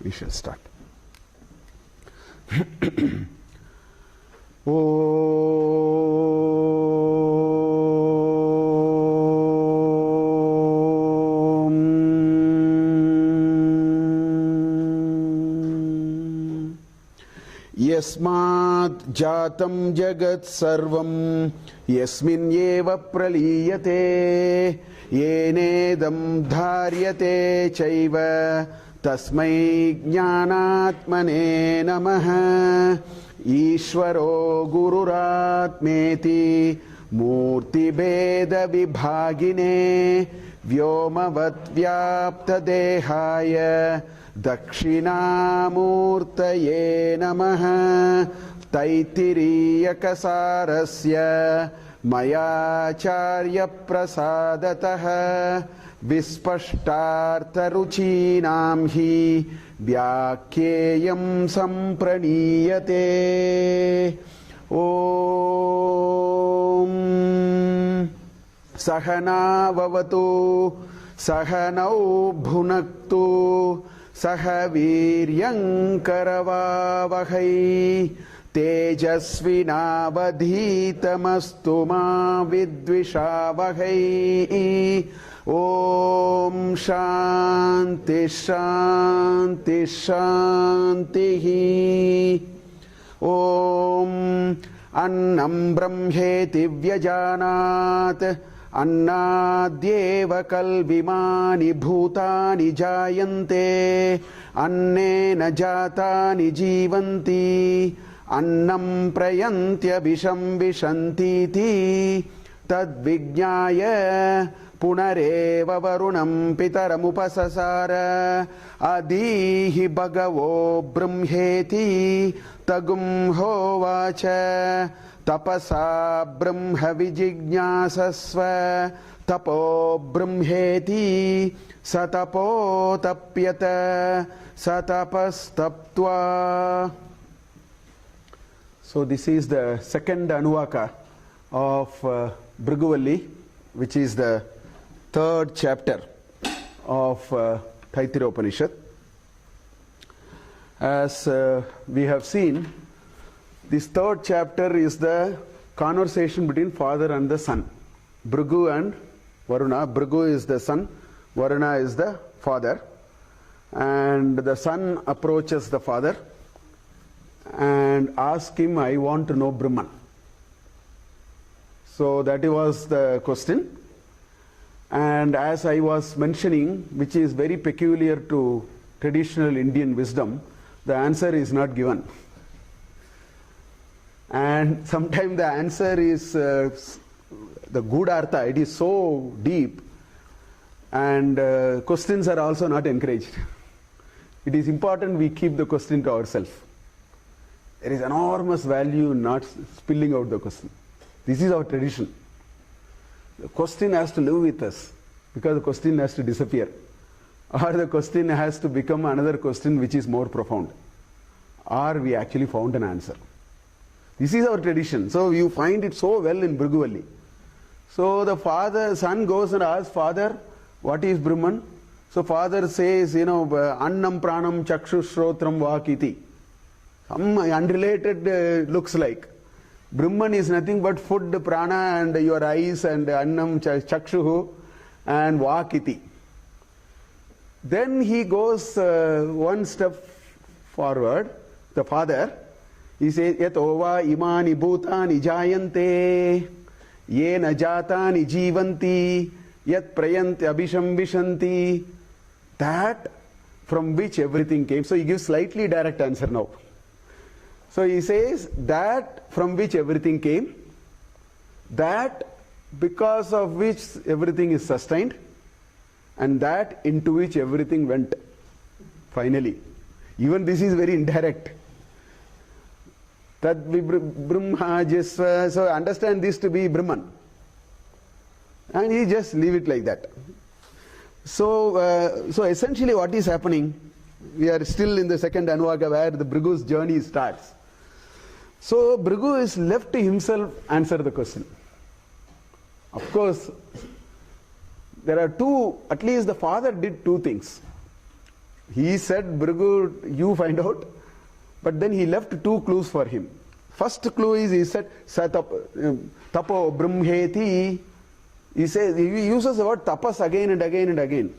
we shall start. Om Yasmat Jatam Jagat Sarvam Yasmin Yeva Praliyate Yenedam Dharyate Chaiva Tasmai Jnanatmane Namaha Ishvaro Gururatmeti Murti Beda Vibhagine Vyomavat Vyapta Dehaya Dakshinamurtaye Namaha Taitiriyakasarasya Mayacharya Prasadataha Vispashtartaruchinam hi Vyakyeyam Sampraniyate. Om Sahana Vavatu Sahanau Bhunaktu Sahaviryam Karavavahai Tejasvinavadhitamastu ma vidvishavahai. Om Shanti Shanti Shanti. Om Annam Brahmeti Vyajanat Annadyeva kalvimani bhutani jayante annena jatani jivanti annam prayantya visham vishantiti tadvijnaya punareva varunam pitaramupasasara adihi bhagavo brahmeti tagum hovacha tapasa brahma vijijñāsasva tapo brahmeti satapo tapyata satapastaptva. So this is the second Anuvaka of Bhrigu, which is the third chapter of Taittiriya Upanishad. As we have seen, this third chapter is the conversation between father and the son, Bhrigu and Varuna. Bhrigu is the son, Varuna is the father, and the son approaches the father and asks him, I want to know Brahman. So that was the question. And as I was mentioning, which is very peculiar to traditional Indian wisdom, the answer is not given. And sometimes the answer is the good artha, it is so deep, and questions are also not encouraged. It is important we keep the question to ourselves. There is enormous value in not spilling out the question. This is our tradition. The question has to live with us, because the question has to disappear, or the question has to become another question which is more profound, or we actually found an answer. This is our tradition. So you find it so well in Bhrigu. So the son goes and asks, Father, what is Brahman? So father says, Annam Pranam Chakshu Shrotram Vakiti. Some unrelated looks like. Brahman is nothing but food, prana, and your eyes, and Annam Chakshuhu, and Vakiti. Then he goes one step forward, the father. He says, Yat ova imani bhutani jayante, yena jatani jivanti, yat prayanti abhisham vishanti. That from which everything came. So he gives slightly direct answer now. So he says, that from which everything came, that because of which everything is sustained, and that into which everything went finally. Even this is very indirect. Tad Brahma Jisva. So understand this to be Brahman. And he just leave it like that. So essentially what is happening, we are still in the second Anuvaka where the Bhrigu's journey starts. So Bhrigu is left to himself answer the question. Of course, there are two, at least the father did two things. He said, Bhrigu, you find out. But then he left two clues for him. First clue is, he said, tapo brahmheti. He says, he uses the word tapas again and again and again.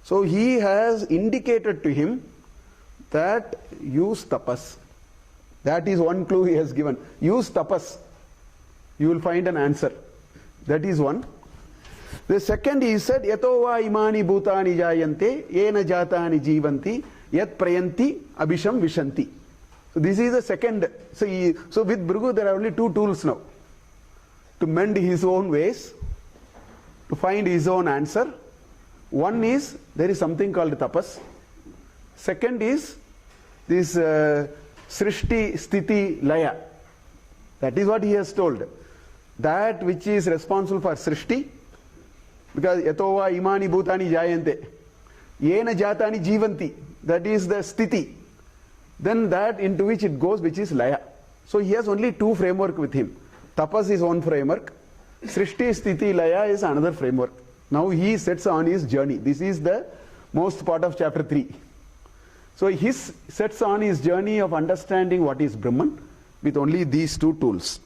So he has indicated to him that use tapas. That is one clue he has given. Use tapas. You will find an answer. That is one. The second, he said, yato va imani bhutani jayante, yena jatani jivanti, yat prayanti, abhisham vishanti. So this is the second. So with Bhrigu there are only two tools now. To mend his own ways, to find his own answer. One is, there is something called tapas. Second is, this srishti, sthiti, laya. That is what he has told. That which is responsible for srishti, because yatova imani bhutani jayante, yena jatani jivanti, that is the sthiti. Then that into which it goes, which is laya. So he has only two framework with him. Tapas is one framework. Srishti, sthiti, laya is another framework. Now he sets on his journey. This is the most part of chapter 3. So he sets on his journey of understanding what is Brahman with only these two tools.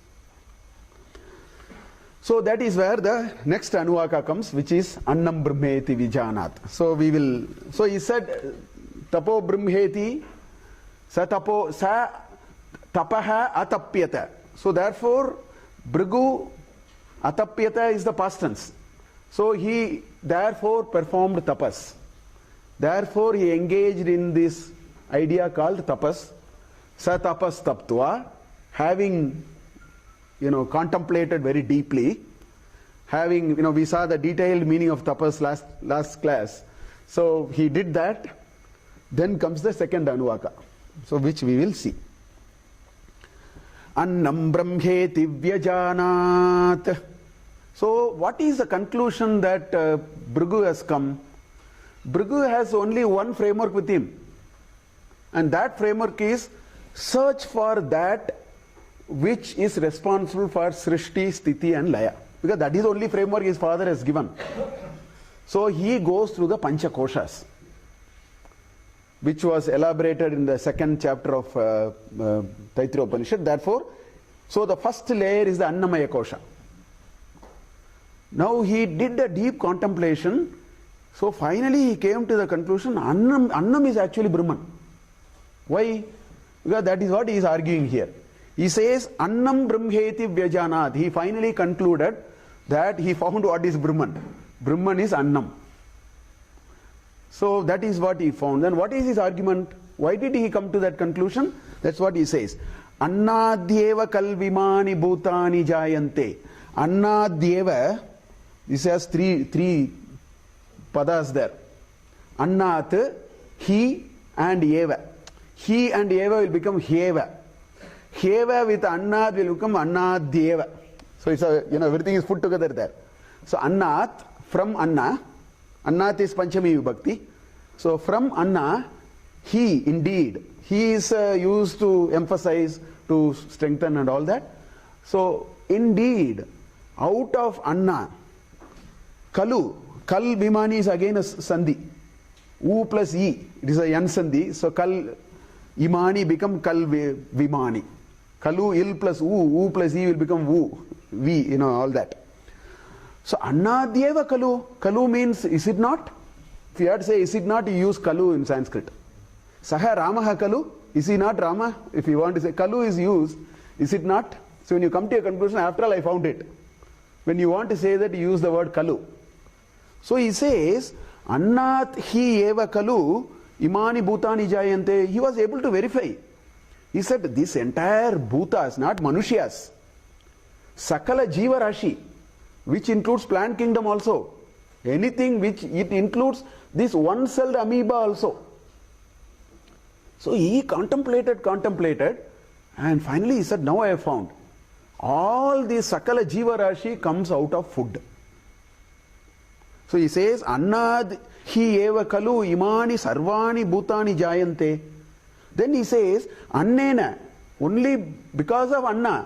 So that is where the next Anuvaka comes, which is Annam Brahmeti Vijanat. So he said, Tapo Brahmeti Sa tapo sa tapaha atapyata. So therefore, Bhrigu atapyata is the past tense. So he therefore performed tapas. Therefore he engaged in this idea called tapas. Sa tapas taptva, having contemplated very deeply, having we saw the detailed meaning of tapas last class. So he did that. Then comes the second Anuvaka. So which we will see. Annam brahmeti vyajanat. So what is the conclusion that Bhrigu has come? Bhrigu has only one framework with him. And that framework is search for that which is responsible for Srishti, Sthiti and Laya. Because that is the only framework his father has given. So he goes through the Pancha Koshas, which was elaborated in the second chapter of Taittiriya Upanishad. Therefore, so the first layer is the Annamaya Kosha. Now he did a deep contemplation. So finally he came to the conclusion, Annam is actually Brahman. Why? Because that is what he is arguing here. He says, Annam Brahmeti Vyajanat. He finally concluded that he found what is Brahman. Brahman is Annam. So that is what he found. Then what is his argument? Why did he come to that conclusion? That's what he says. Annadyeva kalvimani bhutani jayante. Annadyeva, this has three padas there. Annat, he and eva. He and eva will become hyeva. Hyeva with annat will become annadyeva. So it's everything is put together there. So annat, from anna. Annat is Panchami Vibhakti. So from Anna, he indeed. He is used to emphasize, to strengthen and all that. So indeed, out of Anna, Kalu, Kal Bhimani is again a Sandhi. U plus E, it is a Yan Sandhi. So Kal Imani become Kal Vimani. Kalu Il plus U plus E will become Vu, V, all that. So Annadyeva Kalu. Kalu means, is it not? If you had to say, is it not, you use Kalu in Sanskrit. Saha Ramaha Kalu. Is he not Rama? If you want to say Kalu is used, is it not? So when you come to a conclusion, after all I found it. When you want to say that, you use the word Kalu. So he says, Annat hi eva Kalu imani bhutani jayante. He was able to verify. He said, this entire bhutas, not manushyas, sakala jiva rashi, which includes plant kingdom also. Anything which it includes this one-celled amoeba also. So he contemplated, and finally he said, now I have found. All this sakala jiva rashi comes out of food. So he says, Annad hi eva kalu imani sarvani bhutani jayante. Then he says, Annena, only because of Anna.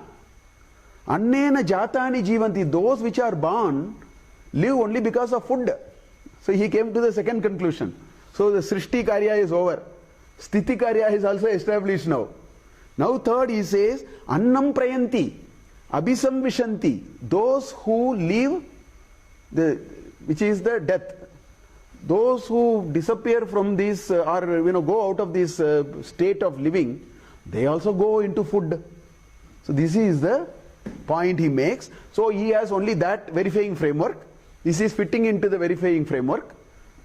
Annena jatani jivanti, those which are born live only because of food. So he came to the second conclusion. So the Srishti Karya is over. Sthiti Karya is also established now. Now third he says, Annam Prayanti, Abhisamvishanti, those who leave, which is the death. Those who disappear from this or go out of this state of living, they also go into food. So this is the point he makes. So he has only that verifying framework. This is fitting into the verifying framework.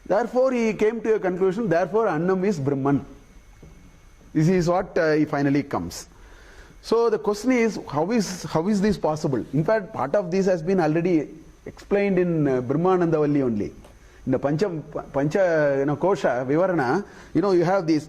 Therefore he came to a conclusion, therefore Annam is Brahman. This is what he finally comes. So the question is, how is this possible? In fact, part of this has been already explained in Brahmanandavalli only. In the Pancha Kosha, Vivarana, you have this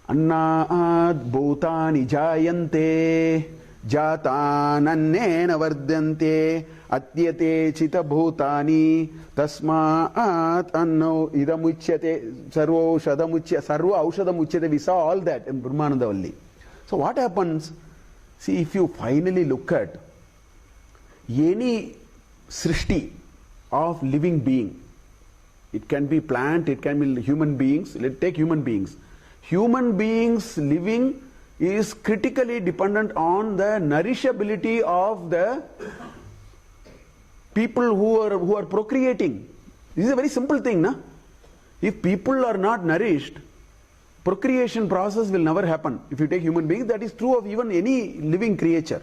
Annād Bhūtāni Jayante Jātān Annena Vardante Atyate Chita Bhūtāni Tasmāt Anno Idamuchyate Sarvo Aushadamuchyate. We saw all that in Brahmanandavalli. So what happens? See, if you finally look at any Srishti of living being, it can be plant, it can be human beings. Let's take human beings. Human beings living is critically dependent on the nourishability of the people who are procreating. This is a very simple thing, na? If people are not nourished, procreation process will never happen. If you take human beings, that is true of even any living creature.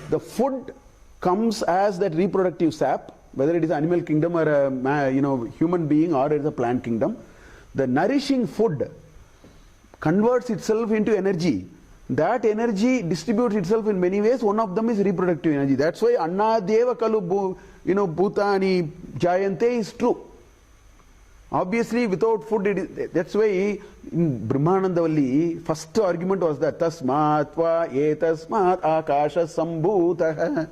The food comes as that reproductive sap, whether it is animal kingdom or a human being or it is a plant kingdom. The nourishing food converts itself into energy. That energy distributes itself in many ways. One of them is reproductive energy. That's why Anna Deva Kalu Bhutani Jayante is true. Obviously, without food, that's why in Brahmanandavalli, first argument was that Tasmat va etasmat akasha sambhutah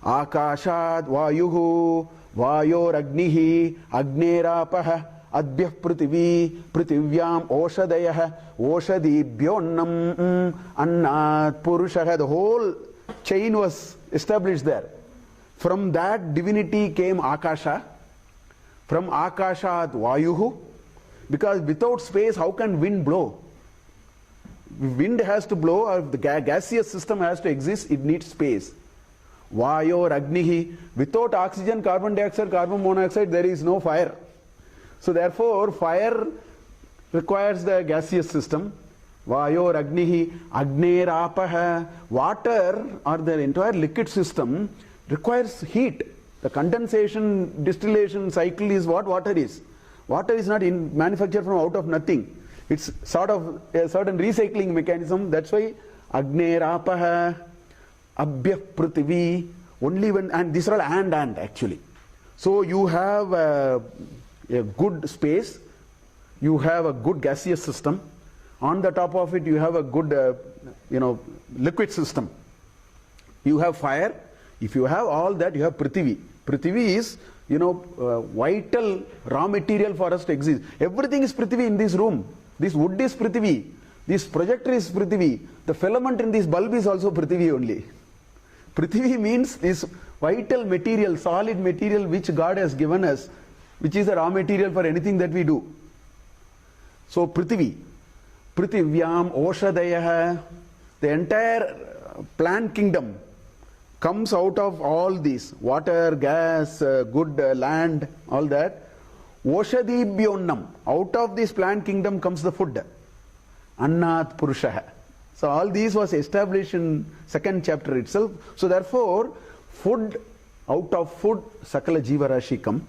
Akashad Vayuhu Vayor Agnihi Agnerapah Adbyah Prithvi Prithvyam Oshadayah Oshadibhyonnam Annat Purushah. The whole chain was established there. From that divinity came Akasha. From Akashad Vayuhu. Because without space, how can wind blow? Wind has to blow, or the gaseous system has to exist, it needs space. Vayor Agnihi. Without oxygen, carbon dioxide, carbon monoxide, there is no fire. So therefore, fire requires the gaseous system. Vayor Agnihi. Agnerapah. Water or the entire liquid system requires heat. The condensation distillation cycle is what water is. Water is not manufactured from out of nothing. It's sort of a certain recycling mechanism. That's why Agnerapah. Abhyah Prithvi, only when, and these are all and actually. So you have a good space, you have a good gaseous system, on the top of it you have a good liquid system. You have fire. If you have all that, you have Prithvi. Prithvi is vital raw material for us to exist. Everything is Prithvi in this room. This wood is Prithvi. This projector is Prithvi. The filament in this bulb is also Prithvi only. Prithvi means this vital material, solid material which God has given us, which is the raw material for anything that we do. So Prithvi, Prithivyam, Oshadayah, the entire plant kingdom comes out of all these, water, gas, good land, all that. Oshadibhyonnam, out of this plant kingdom comes the food. Annat Purushah. So all these was established in second chapter itself. So therefore, food, out of food, Sakala Jiva Rashi come.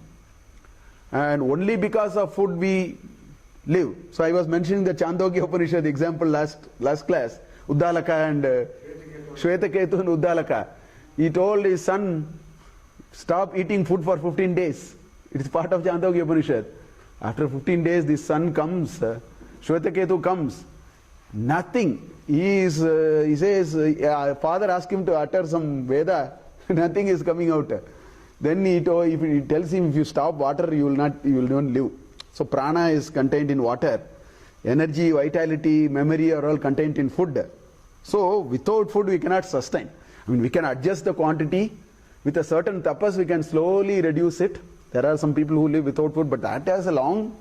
And only because of food we live. So I was mentioning the Chandogya Upanishad example last class. Uddalaka and Shvetaketu and Uddalaka. He told his son, stop eating food for 15 days. It is part of Chandogya Upanishad. After 15 days, the son comes, Shvetaketu comes. Nothing. He says, father asked him to utter some Veda, nothing is coming out. Then he tells him, if you stop water, you will not live. So prana is contained in water. Energy, vitality, memory are all contained in food. So without food we cannot sustain. I mean, we can adjust the quantity. With a certain tapas we can slowly reduce it. There are some people who live without food, but that has a long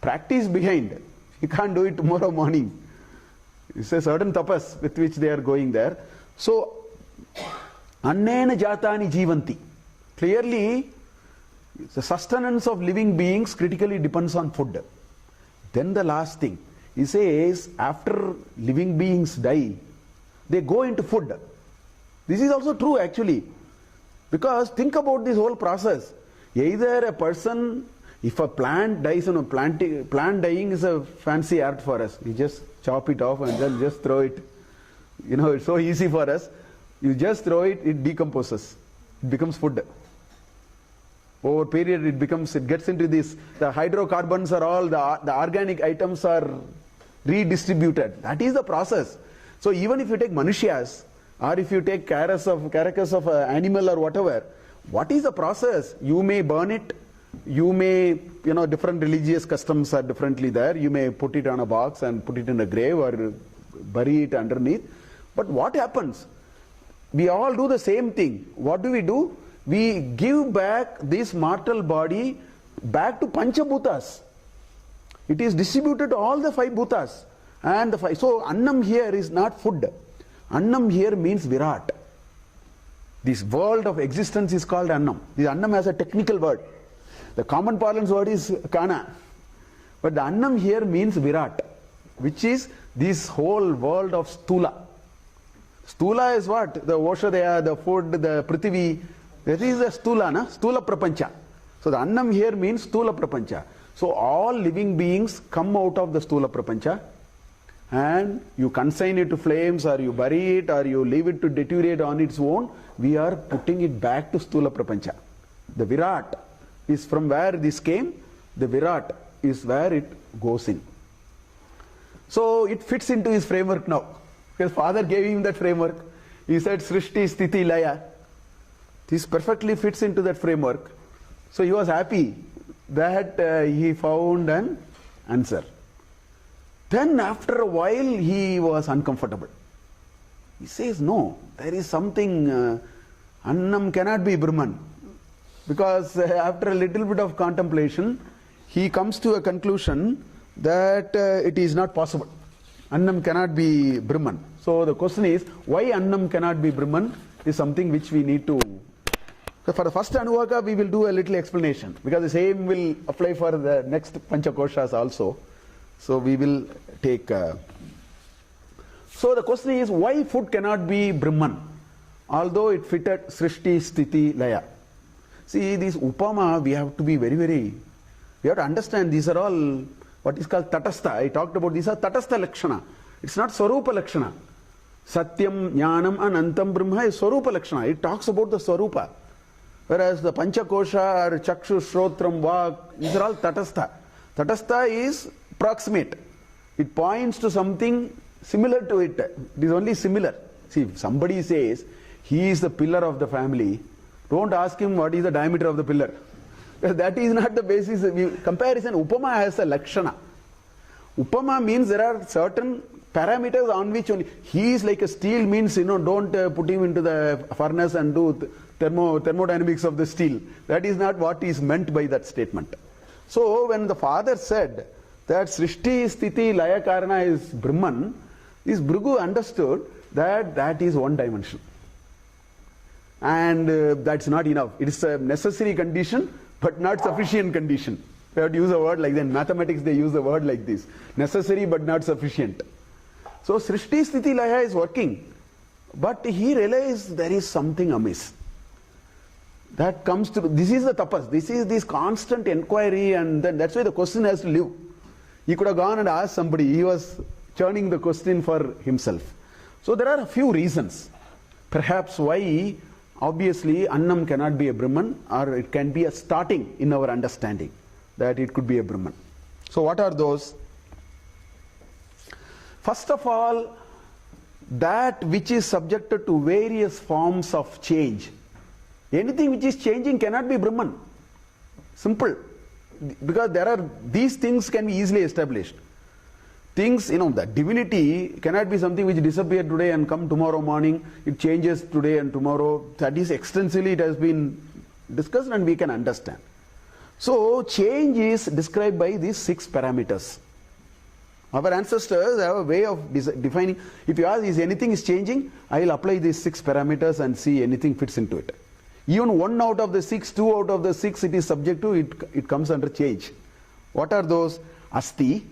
practice behind. You can't do it tomorrow morning. It's a certain tapas with which they are going there. So, annena jatani jivanti. Clearly, the sustenance of living beings critically depends on food. Then the last thing, he says, after living beings die, they go into food. This is also true actually. Because think about this whole process. Either a person, if a plant dies, plant dying is a fancy art for us. You just chop it off and then just throw it. It's so easy for us. You just throw it, it decomposes. It becomes food. Over period it gets into this, the hydrocarbons are all, the organic items are redistributed. That is the process. So even if you take manushyas, or if you take carcass of an animal or whatever, what is the process? You may burn it, you may, different religious customs are differently there. You may put it on a box and put it in a grave or bury it underneath. But what happens? We all do the same thing. What do? We give back this mortal body back to Panchabhutas. It is distributed to all the 5 bhutas. And so Annam here is not food. Annam here means Virat. This world of existence is called Annam. This Annam has a technical word. The common parlance word is Kana. But the Annam here means Virat, which is this whole world of Stula. Stula is what? The Oshadaya, the food, the Prithvi. That is the Stula, Stula Prapancha. So the Annam here means Stula Prapancha. So all living beings come out of the Stula Prapancha, and you consign it to flames, or you bury it, or you leave it to deteriorate on its own. We are putting it back to Stula Prapancha. The Virat is from where this came. The Virat is where it goes in. So it fits into his framework now. Because Father gave him that framework. He said Srishti, Sthiti, Laya. This perfectly fits into that framework. So he was happy that he found an answer. Then after a while he was uncomfortable. He says, no, there is something, Annam cannot be Brahman. Because after a little bit of contemplation, he comes to a conclusion that it is not possible. Annam cannot be Brahman. So the question is, why Annam cannot be Brahman is something which we need to... So for the first Anuvaka, we will do a little explanation, because the same will apply for the next Panchakoshas also. So we will take... So the question is, why food cannot be Brahman, although it fitted Srishti, Sthiti, Laya? See, this Upama, we have to be very, we have to understand these are all what is called Tatastha. I talked about these are Tatastha Lakshana. It's not Swarupa Lakshana. Satyam, Jnanam, Anantam Brahma is Swarupa Lakshana. It talks about the Swarupa. Whereas the Panchakosha or Chakshu, Shrotram, Vak, these are all Tatastha. Tatastha is proximate. It points to something similar to it. It is only similar. See, if somebody says he is the pillar of the family, don't ask him what is the diameter of the pillar. That is not the basis. Comparison, Upama has a Lakshana. Upama means there are certain parameters on which only he is like a steel means, don't put him into the furnace and do thermodynamics of the steel. That is not what is meant by that statement. So when the father said that Srishti, Sthiti, Laya Karana is Brahman, this Bhrigu understood that that is one dimension. And that's not enough. It is a necessary condition, but not sufficient condition. We have to use a word like that. In mathematics, they use a word like this. Necessary, but not sufficient. So Srishti, Sthiti, Laya is working. But he realized there is something amiss. That comes to, this is the tapas. This is this constant inquiry, and then that's why the question has to live. He could have gone and asked somebody. He was churning the question for himself. So there are a few reasons. Perhaps why, obviously, Annam cannot be a Brahman, or it can be a starting in our understanding that it could be a Brahman. So what are those? First of all, that which is subjected to various forms of change. Anything which is changing cannot be Brahman. Simple. Because there are, these things can be easily established. Things, that divinity cannot be something which disappeared today and come tomorrow morning. It changes today and tomorrow. That is extensively, it has been discussed and we can understand. So change is described by these 6 parameters. Our ancestors have a way of defining. If you ask, is anything is changing, I will apply these 6 parameters and see anything fits into it. Even 1 out of the 6, 2 out of the 6, it is subject to, it comes under change. What are those? Asti,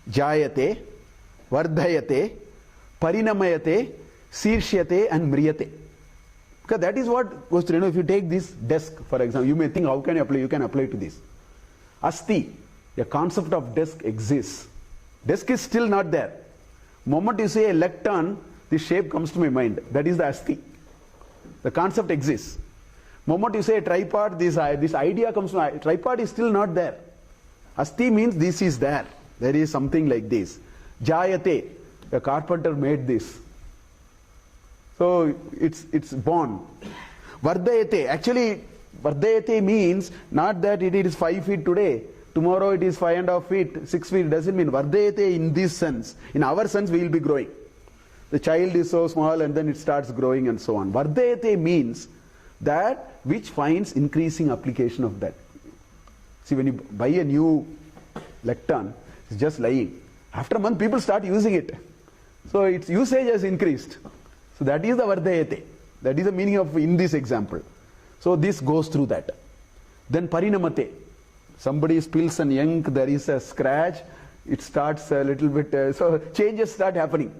Jayate, Vardhayate, Parinamayate, Sirshyate and Mriyate. Because that is what goes through. If you take this desk, for example, you may think, how can you apply? You can apply to this. Asti, the concept of desk exists. Desk is still not there. Moment you say a lectern, this shape comes to my mind. That is the asti. The concept exists. Moment you say a tripod, this idea comes to my tripod is still not there. Asti means this is there. There is something like this. Jayate, the carpenter made this. So it's born. Vardhayate, actually Vardhayate means not that it is 5 feet today. Tomorrow it is 5.5 feet, 6 feet. It doesn't mean Vardhayate in this sense. In our sense, we will be growing. The child is so small and then it starts growing and so on. Vardhayate means that which finds increasing application of that. See, when you buy a new lectern, it's just lying. After a month, people start using it. So its usage has increased. So that is the Vardhayate. That is the meaning of in this example. So this goes through that. Then Parinamate. Somebody spills an ink, there is a scratch, it starts a little bit, so changes start happening.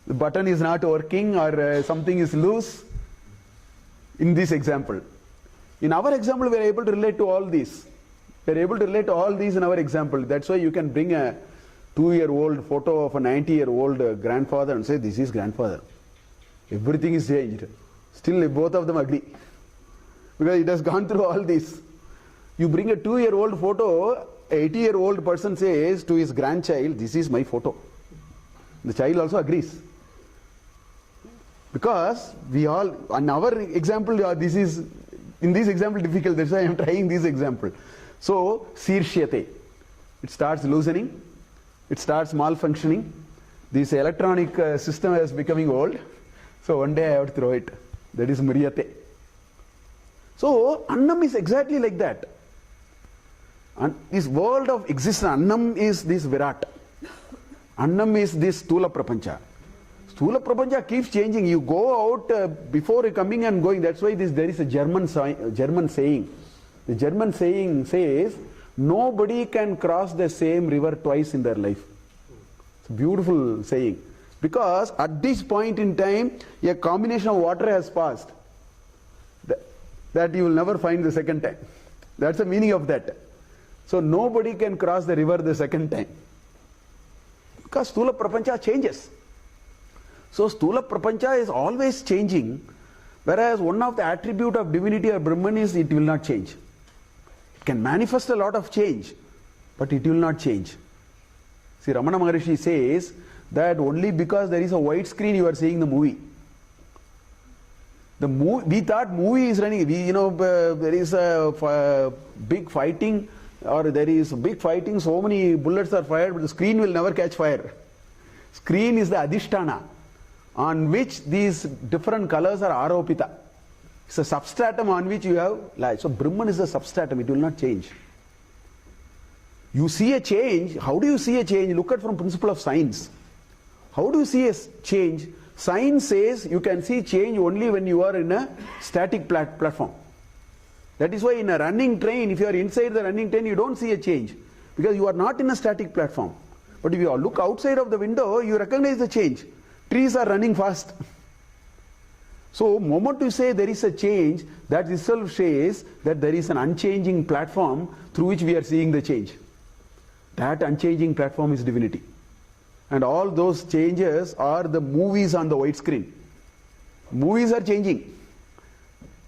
The button is not working or something is loose. In this example. In our example, we are able to relate to all these. We are able to relate to all these in our example. That's why you can bring a 2-year-old photo of a 90-year-old grandfather and say, this is grandfather. Everything is changed. Still, both of them agree. Because it has gone through all this. You bring a 2-year-old photo, 80-year-old person says to his grandchild, this is my photo. The child also agrees. Because we all, on our example, this is, in this example difficult, that's why I am trying this example. So, Sirshyate, it starts loosening, it starts malfunctioning, this electronic system is becoming old, so one day I have to throw it. That is Mriyate. So, Annam is exactly like that. And this world of existence, Annam is this Virat. Annam is this Stula Prapancha. Stula Prapancha keeps changing. You go out before coming and going. That's why there is a German saying. The German saying says, nobody can cross the same river twice in their life. It's a beautiful saying. Because at this point in time, a combination of water has passed. That you will never find the second time. That's the meaning of that. So nobody can cross the river the second time. Because Stula Prapancha changes. So Stula Prapancha is always changing, whereas one of the attribute of divinity or Brahman is it will not change. It can manifest a lot of change, but it will not change. See, Ramana Maharishi says that only because there is a white screen you are seeing the movie. We thought movie is running. There is a big fighting, or there is big fighting, so many bullets are fired, but the screen will never catch fire. Screen is the adhisthana on which these different colors are aropita. It's a substratum on which you have light. So Brahman is a substratum, it will not change. You see a change. How do you see a change? Look at from principle of science. How do you see a change? Science says you can see change only when you are in a static platform. That is why in a running train, if you are inside the running train, you don't see a change. Because you are not in a static platform. But if you look outside of the window, you recognize the change. Trees are running fast. So, moment you say there is a change, that itself says that there is an unchanging platform through which we are seeing the change. That unchanging platform is divinity. And all those changes are the movies on the white screen. Movies are changing.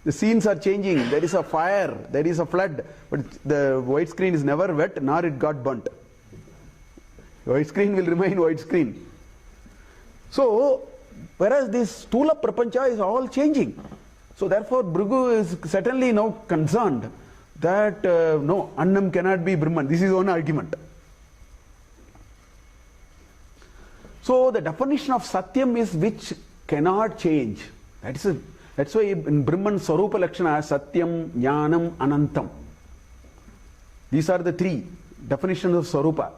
The scenes are changing. There is a fire, there is a flood, but the white screen is never wet, nor it got burnt. White screen will remain white screen. So, whereas this Stula Prapancha is all changing. So therefore, Bhrigu is certainly now concerned that no, Annam cannot be Brahman. This is one argument. So the definition of Satyam is which cannot change. That's why in Brahman Swarupa Lakshana, Satyam, Jnanam, Anantam. These are the three definitions of Swarupa.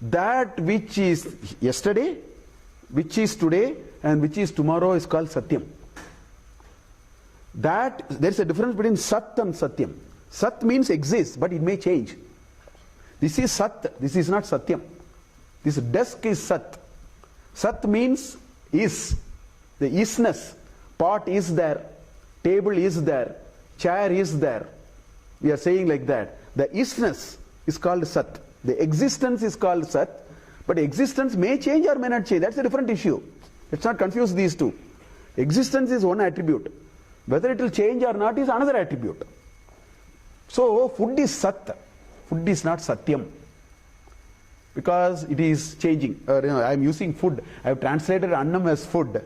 That which is yesterday, which is today, and which is tomorrow is called Satyam. That there is a difference between Sat and Satyam. Sat means exists, but it may change. This is Sat, this is not Satyam. This desk is Sat. Sat means is, the isness. Pot is there, table is there, chair is there. We are saying like that. The isness is called Sat. The existence is called Sat, but existence may change or may not change. That's a different issue. Let's not confuse these two. Existence is one attribute. Whether it will change or not is another attribute. So food is Sat. Food is not Satyam. Because it is changing. I am using food. I have translated Annam as food.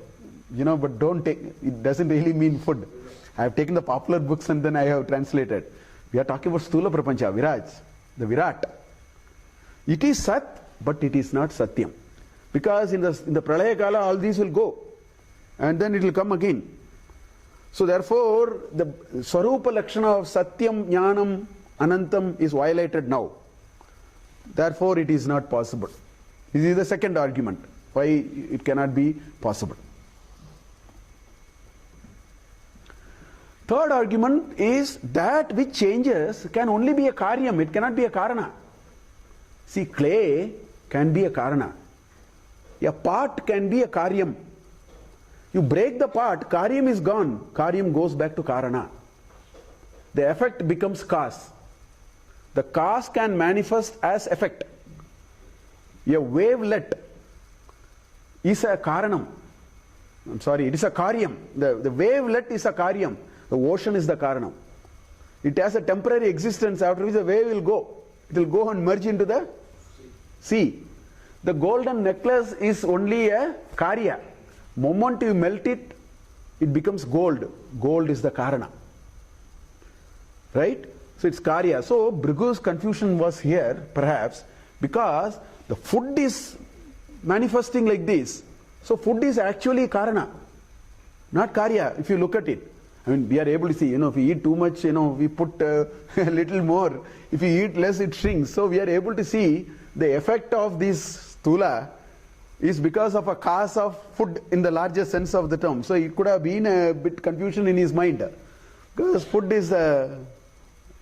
But don't take, it doesn't really mean food. I have taken the popular books and then I have translated. We are talking about Stula Prapancha, Viraj, the Virat. It is Sat, but it is not Satyam. Because in the Pralaya Kala, all these will go. And then it will come again. So therefore, the Swarupa Lakshana of Satyam, Jnanam, Anantam is violated now. Therefore, it is not possible. This is the second argument, why it cannot be possible. Third argument is that which changes can only be a karyam, it cannot be a karana. See, clay can be a karana. A pot can be a karyam. You break the pot, karyam is gone, karyam goes back to karana. The effect becomes cause. The cause can manifest as effect. A wavelet is a karanam. I'm sorry, it is a karyam. The wavelet is a karyam. The ocean is the karanam. It has a temporary existence after which the wave will go. It will go and merge into the sea. The golden necklace is only a karya. Moment you melt it, it becomes gold. Gold is the karana. Right? So it's karya. So Bhrigu's confusion was here, perhaps, because the food is manifesting like this. So food is actually karana, not karya, if you look at it. I mean, we are able to see, if we eat too much, we put a little more. If we eat less, it shrinks. So we are able to see the effect of this stula is because of a cause of food in the larger sense of the term. So it could have been a bit confusion in his mind. Because food is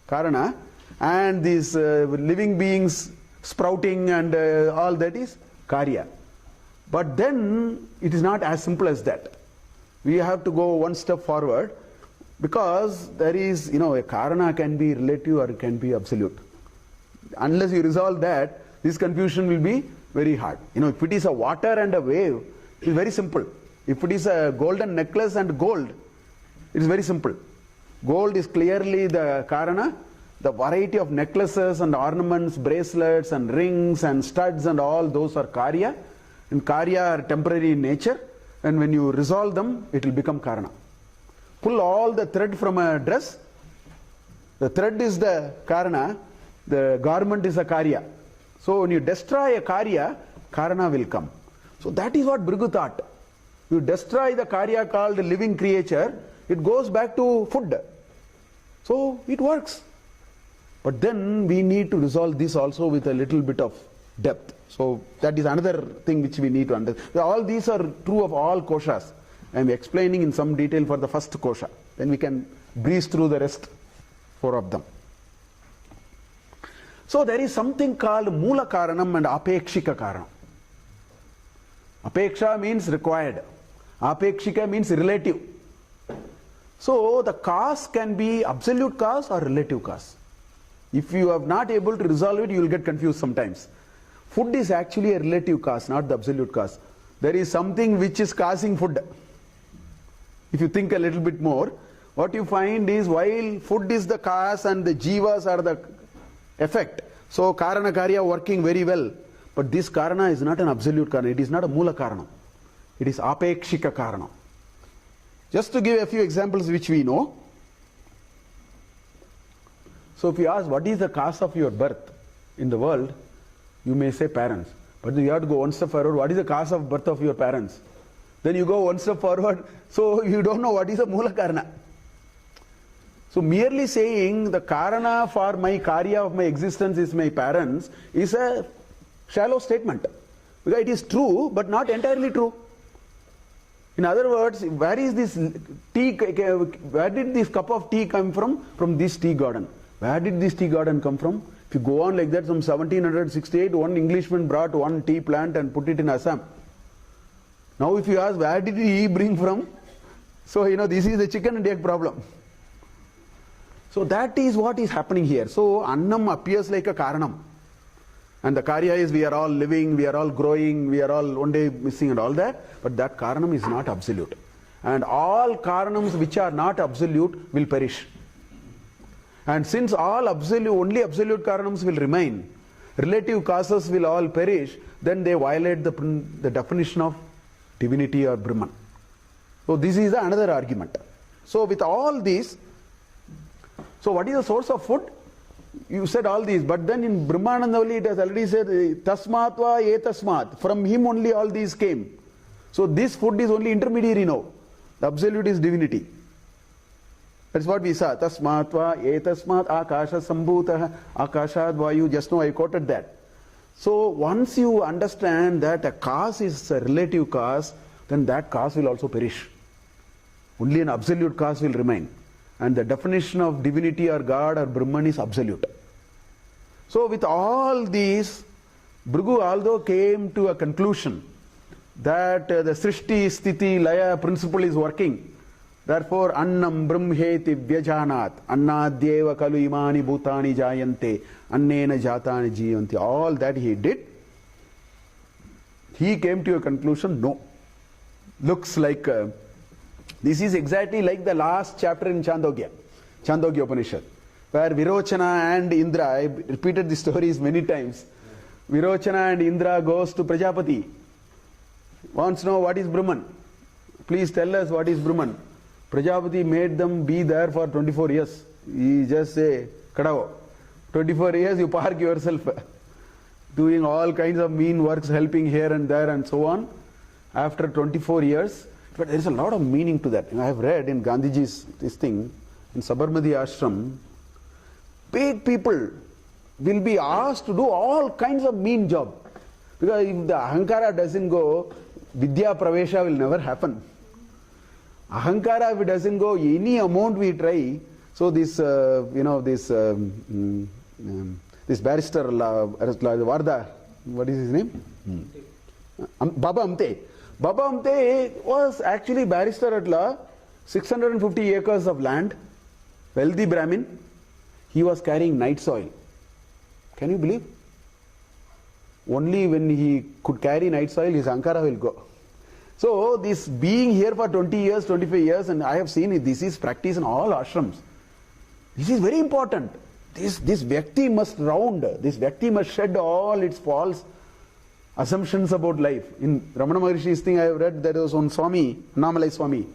karana, and these living beings sprouting and all that is karya. But then it is not as simple as that. We have to go one step forward, because there is, a karana can be relative or it can be absolute. Unless you resolve that, this confusion will be very hard. If it is a water and a wave, it is very simple. If it is a golden necklace and gold, it is very simple. Gold is clearly the karana. The variety of necklaces and ornaments, bracelets and rings and studs and all those are karya. And karya are temporary in nature. And when you resolve them, it will become karana. Pull all the thread from a dress. The thread is the karana. The garment is a karya. So when you destroy a karya, karana will come. So that is what Bhrigu thought. You destroy the karya called living creature, it goes back to food. So it works. But then we need to resolve this also with a little bit of depth. So that is another thing which we need to understand. All these are true of all koshas. I am explaining in some detail for the first kosha. Then we can breeze through the rest 4 of them. So there is something called Mula Karanam and Apekshika Karanam. Apeksha means required. Apekshika means relative. So the cause can be absolute cause or relative cause. If you are not able to resolve it, you will get confused sometimes. Food is actually a relative cause, not the absolute cause. There is something which is causing food. If you think a little bit more, what you find is while food is the cause and the jivas are the effect, so karana karya working very well, but this karana is not an absolute karana, it is not a mula karana, it is apekshika karana. Just to give a few examples which we know. So if you ask what is the cause of your birth in the world, you may say parents. But you have to go one step forward, what is the cause of birth of your parents? Then you go one step forward, so you don't know what is a mula karana. So merely saying the karana for my karya of my existence is my parents is a shallow statement. Because it is true, but not entirely true. In other words, where is this tea, where did this cup of tea come from? From this tea garden. Where did this tea garden come from? If you go on like that, from 1768, one Englishman brought one tea plant and put it in Assam. Now if you ask, where did he bring from? So, this is the chicken and egg problem. So that is what is happening here. So Annam appears like a Karanam. And the Karya is we are all living, we are all growing, we are all one day missing and all that. But that Karanam is not absolute. And all Karanams which are not absolute will perish. And since all only absolute Karanams will remain, relative causes will all perish, then they violate the definition of divinity or Brahman. So this is another argument. So with all these, so what is the source of food? You said all these, but then in Brahmananda only it has already said, Tasmatva etasmat, from him only all these came. So this food is only intermediary now. The absolute is divinity. That's what we saw. Tasmatva etasmat akasha sambhutah akashad vayu. Just now I quoted that. So once you understand that a cause is a relative cause, then that cause will also perish. Only an absolute cause will remain. And the definition of divinity or God or Brahman is absolute. So with all these, Bhrigu although came to a conclusion that the Srishti, Sthiti, Laya principle is working, therefore Annam Brahmheti Vyajanat, Annadyeva Kalu Imani Bhutani Jayante, Annena Jatani Jivanti, all that he did, he came to a conclusion, no. Looks like this is exactly like the last chapter in Chandogya Upanishad, where Virochana and Indra, I repeated the stories many times. Virochana and Indra goes to Prajapati, wants to know what is Brahman. Please tell us what is Brahman. Prajapati made them be there for 24 years. He just say, Kadao, 24 years you park yourself, doing all kinds of mean works, helping here and there and so on. After 24 years, but there is a lot of meaning to that. I have read in Gandhiji's this thing, in Sabarmati Ashram, paid people will be asked to do all kinds of mean job. Because if the Ahankara doesn't go, Vidya Pravesha will never happen. Ahankara, if it doesn't go, any amount we try, so this, this barrister, Varda, what is his name? Baba Amte. Baba Amte was actually barrister at law, 650 acres of land, wealthy Brahmin. He was carrying night soil. Can you believe? Only when he could carry night soil, his Ankara will go. So this being here for 20 years, 25 years, and I have seen it, this is practice in all ashrams. This is very important. This Vyakti must round, this Vyakti must shed all its false assumptions about life. In Ramana Maharishi's thing I have read, there was one Swami, Annamalai Swami.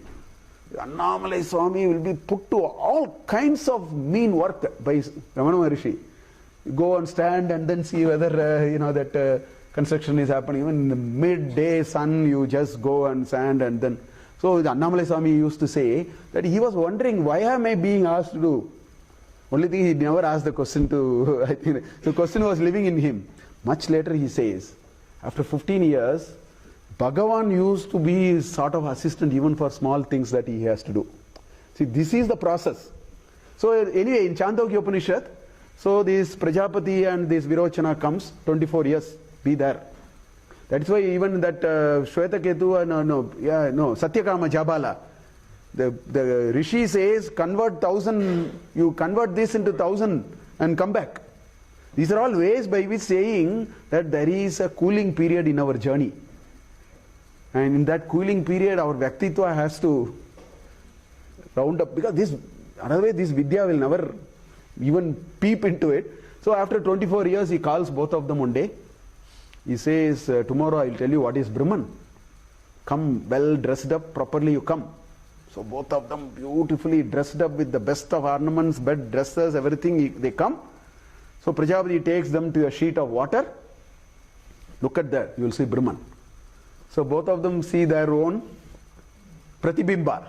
Annamalai Swami will be put to all kinds of mean work by Ramana Maharishi. Go and stand and then see whether that construction is happening. Even in the midday sun, you just go and stand and then. So the Annamalai Swami used to say that he was wondering, why am I being asked to do? Only thing, he never asked the question to, I think the question was living in him. Much later he says, after 15 years, Bhagavan used to be his sort of assistant even for small things that he has to do. See, this is the process. So anyway, in Chandogya Upanishad, so this Prajapati and this Virochana comes, 24 years, be there. That's why even that Shwetaketu, Satyakama Jabala, the Rishi says, convert 1,000, you convert this into 1,000 and come back. These are all ways by which saying that there is a cooling period in our journey. And in that cooling period, our Vyaktitva has to round up. Because otherwise this Vidya will never even peep into it. So after 24 years, he calls both of them one day. He says, tomorrow I will tell you what is Brahman. Come well dressed up, properly you come. So both of them beautifully dressed up with the best of ornaments, bed, dresses, everything, they come. So Prajapati takes them to a sheet of water. Look at that, you will see Brahman. So both of them see their own pratibimba,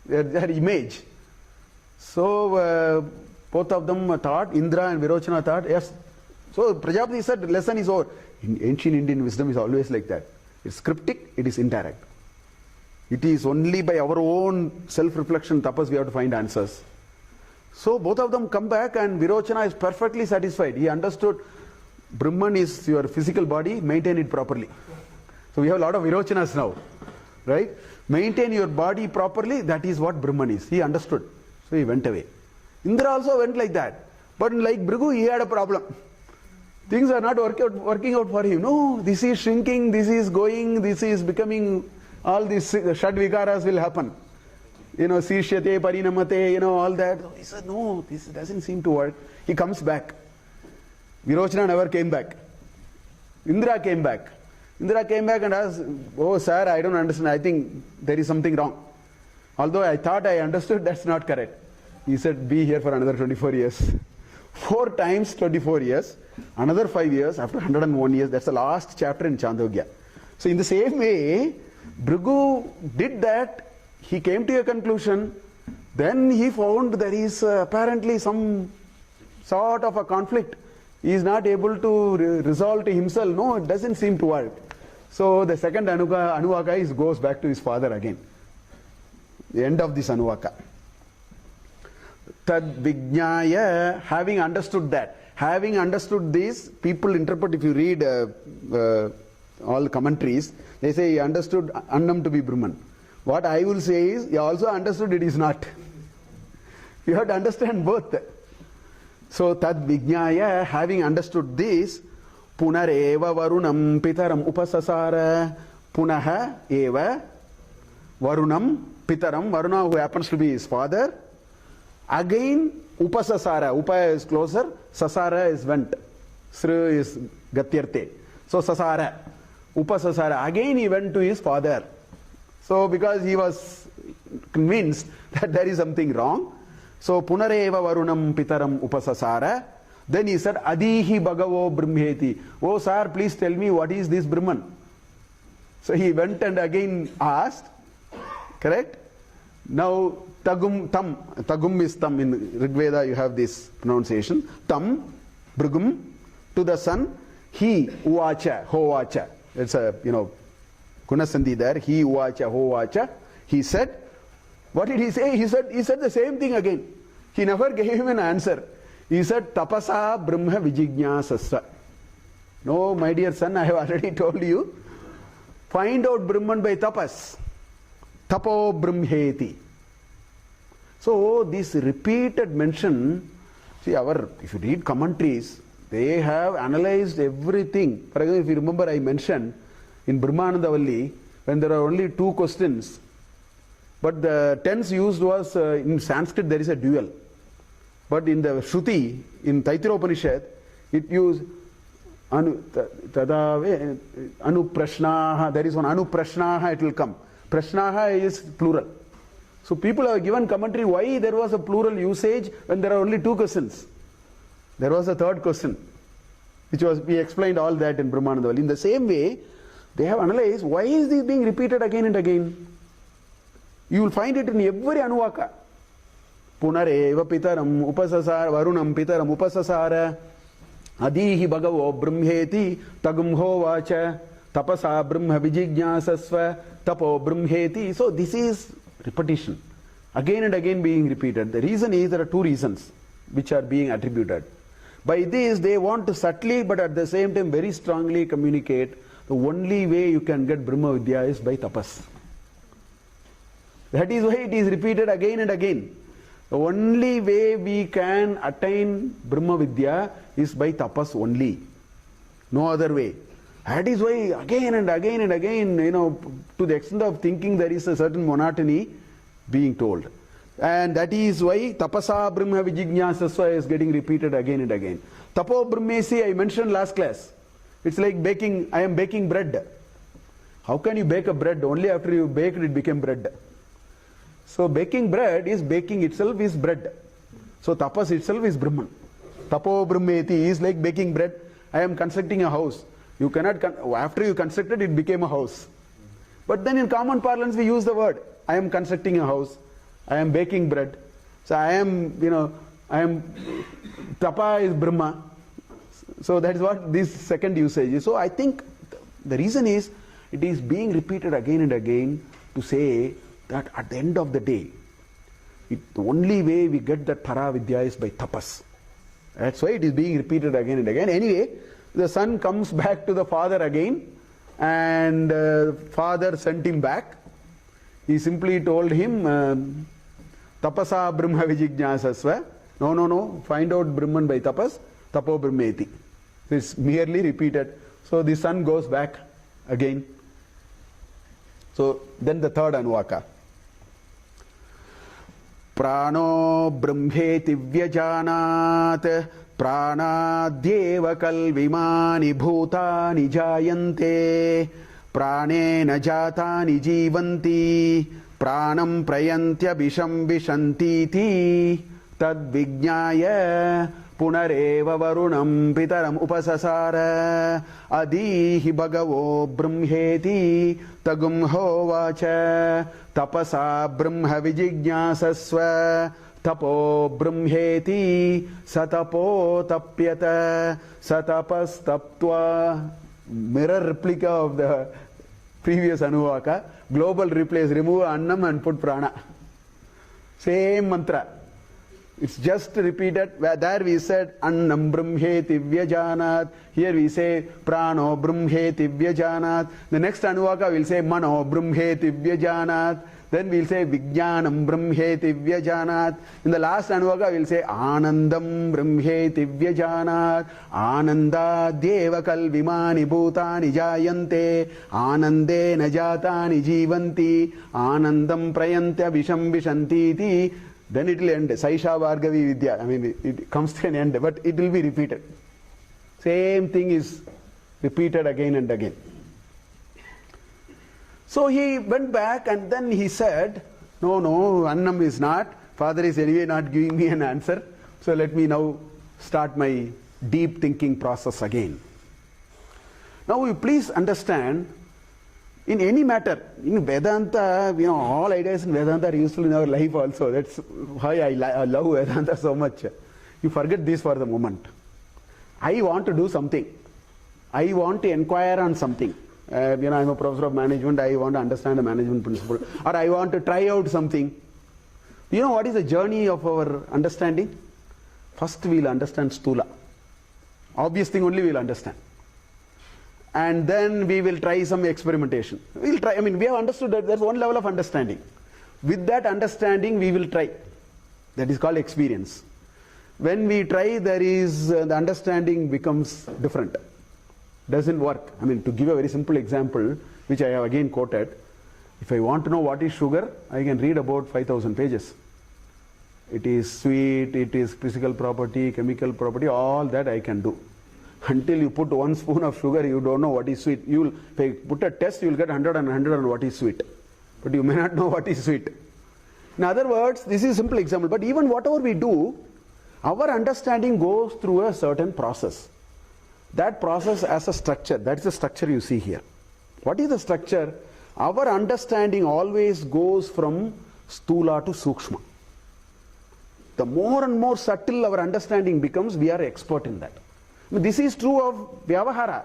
their image. So both of them thought, Indra and Virochana thought, yes. So Prajapati said, lesson is over. In ancient Indian wisdom is always like that. It's cryptic, it is indirect. It is only by our own self-reflection, tapas, we have to find answers. So both of them come back and Virochana is perfectly satisfied. He understood Brahman is your physical body, maintain it properly. So we have a lot of Virochanas now, right? Maintain your body properly, that is what Brahman is. He understood. So he went away. Indra also went like that. But like Bhrigu, he had a problem. Things are not working out for him. No, this is shrinking, this is going, this is becoming, all these Shad Vikaras will happen. Sishyate, Parinamate, all that. He said, no, this doesn't seem to work. He comes back. Virochana never came back. Indra came back. Indra came back and asked, oh sir, I don't understand. I think there is something wrong. Although I thought I understood, that's not correct. He said, be here for another 24 years. 4 times 24 years, another 5 years, after 101 years, that's the last chapter in Chandogya. So in the same way, Bhrigu did that, he came to a conclusion, then he found there is apparently some sort of a conflict. He is not able to resolve to himself. No, it doesn't seem to work. So the second Anuvaka goes back to his father again. The end of this Anuvaka. Tad Vijnaya, having understood that, having understood this, people interpret, if you read all commentaries, they say he understood Annam to be Brahman. What I will say is, he also understood it is not. You have to understand both. So Tad Vijnaya, having understood this, Punareva Varunam Pitaram Upasasara, Punaha Eva Varunam Pitaram, Varuna who happens to be his father, again Upasasara, Upa is closer, Sasara is went, Sri is Gatyarte. So Sasara, Upasasara, again he went to his father. So because he was convinced that there is something wrong, so Punareva Varunam Pitaram Upasasara, then he said, Adihi Bhagavo Brahmeti. Oh sir, please tell me what is this Brahman? So he went and again asked, correct? Now Tagum is Tam, in Rig Veda you have this pronunciation. Tam, Bhrigum, to the son, he, Uvacha, Hovacha. It's a, Gunasandhi there, he, Uvacha, Hovacha. He said, what did he say? He said the same thing again. He never gave him an answer. He said, Tapasa Brahma Vijijñāsasva. No, my dear son, I have already told you. Find out Brahman by tapas. Tapo Brahmeti. So this repeated mention, see if you read commentaries, they have analyzed everything. For example, if you remember I mentioned in Brahmanandavalli, when there are only 2 questions, but the tense used was, in Sanskrit there is a dual. But in the Shruti, in Taitira Upanishad, it used Anuprashnaha, there is one Anuprashnaha, it will come. Prashnaha is plural. So people have given commentary why there was a plural usage when there are only 2 questions. There was a 3rd question, we explained all that in Brahmanandavalli. In the same way, they have analyzed why is this being repeated again and again. You will find it in every Anuvaka. Punareva Pitaram Upasasara Varunam Pitaram Upasasara Adihi Bhagavo Brahmeti Tagum Hovacha Tapasa Brahma Vijijñāsasva Tapo Brahmeti. So this is repetition. Again and again being repeated. The reason is there are 2 reasons which are being attributed. By this they want to subtly but at the same time very strongly communicate the only way you can get Brahma Vidya is by tapas. That is why it is repeated again and again. The only way we can attain Brahma Vidya is by tapas only. No other way. That is why again and again and again, to the extent of thinking there is a certain monotony being told. And that is why Tapasa Brahma Vijijñāsasva is getting repeated again and again. Tapo Brahmesi I mentioned last class. It's like baking, I am baking bread. How can you bake a bread? Only after you baked it became bread. So baking bread is, baking itself is bread. So tapas itself is Brahman. Tapo Brahmeti is like baking bread. I am constructing a house. You cannot, after you constructed it became a house. But then in common parlance we use the word, I am constructing a house, I am baking bread. So I am, Tapa is Brahma. So that is what this second usage is. So I think the reason is, it is being repeated again and again to say that at the end of the day, the only way we get that Paravidya is by tapas. That's why it is being repeated again and again. Anyway, the son comes back to the father again, and father sent him back. He simply told him, Tapasa Brahma Vijijnasasva. No, find out Brahman by tapas, tapo brahmeti. It's merely repeated. So the son goes back again. So then the third Anuvaka. Prano brahmeti vyajanat pranadyeva kalvimani bhutani jayante pranena jatani jivanti pranam prayantya bisham vishantiti tad vijnaya punareva varunam pitaram upasasara adihi bhagavo brahmeti tagum hovacha tapasa brahma vijijnasasva tapo brahmeti satapo tapyata satapas taptva. Mirror replica of the previous Anuvaka. Global replace, remove Annam and put Prana. Same mantra. It's just repeated. There we said Annam Brahmeti Vyajanat. Here we say Prano Brahmeti Vyajanat. The next Anuvaka will say Mano Brahmeti Vyajanat. Then we'll say Vijnanam Brahmeti Vyajanat. In the last Anuvaka we'll say Anandam Brahmeti Vyajanat. Ananda Deva Kalvimani Bhutani Jayante. Anande Najatani Jivanti. Anandam Prayantya Visham Vishantiti. Then it will end. Saisha Bhargavi Vidya. I mean, it comes to an end, but it will be repeated. Same thing is repeated again and again. So he went back and then he said, no, Annam is not. Father is anyway not giving me an answer. So let me now start my deep thinking process again. Now you please understand, in any matter, in Vedanta, all ideas in Vedanta are useful in our life also. That's why I love Vedanta so much. You forget this for the moment. I want to do something. I want to inquire on something. I'm a professor of management. I want to understand the management principle. Or I want to try out something. You know what is the journey of our understanding? First we'll understand Stula. Obvious thing only we'll understand. And then we will try some experimentation. We'll try. We have understood that there's one level of understanding. With that understanding, we will try. That is called experience. When we try, the understanding becomes different. Doesn't work. To give a very simple example, which I have again quoted, if I want to know what is sugar, I can read about 5,000 pages. It is sweet, it is physical property, chemical property, all that I can do. Until you put 1 spoon of sugar, you don't know what is sweet. If you put a test, you will get 100 and 100 on what is sweet. But you may not know what is sweet. In other words, this is a simple example. But even whatever we do, our understanding goes through a certain process. That process has a structure. That is the structure you see here. What is the structure? Our understanding always goes from Stula to Sukshma. The more and more subtle our understanding becomes, we are expert in that. This is true of Vyavahara.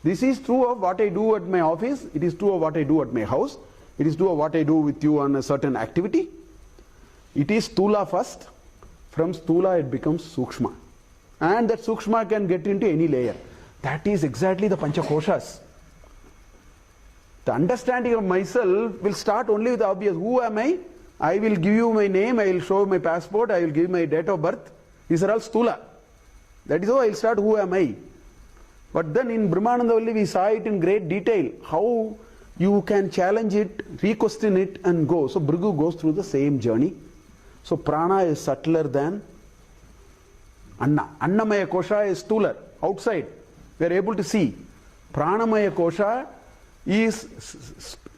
This is true of what I do at my office. It is true of what I do at my house. It is true of what I do with you on a certain activity. It is Stula first. From Stula it becomes Sukshma. And that Sukshma can get into any layer. That is exactly the Panchakoshas. The understanding of myself will start only with the obvious. Who am I? I will give you my name, I will show my passport, I will give my date of birth. These are all Stula. That is how I will start, who am I? But then in Brahmananda only we saw it in great detail. How you can challenge it, re-question it and go. So Bhrigu goes through the same journey. So prana is subtler than Anna. Annamaya Kosha is stooler, outside. We are able to see. Pranamaya Kosha is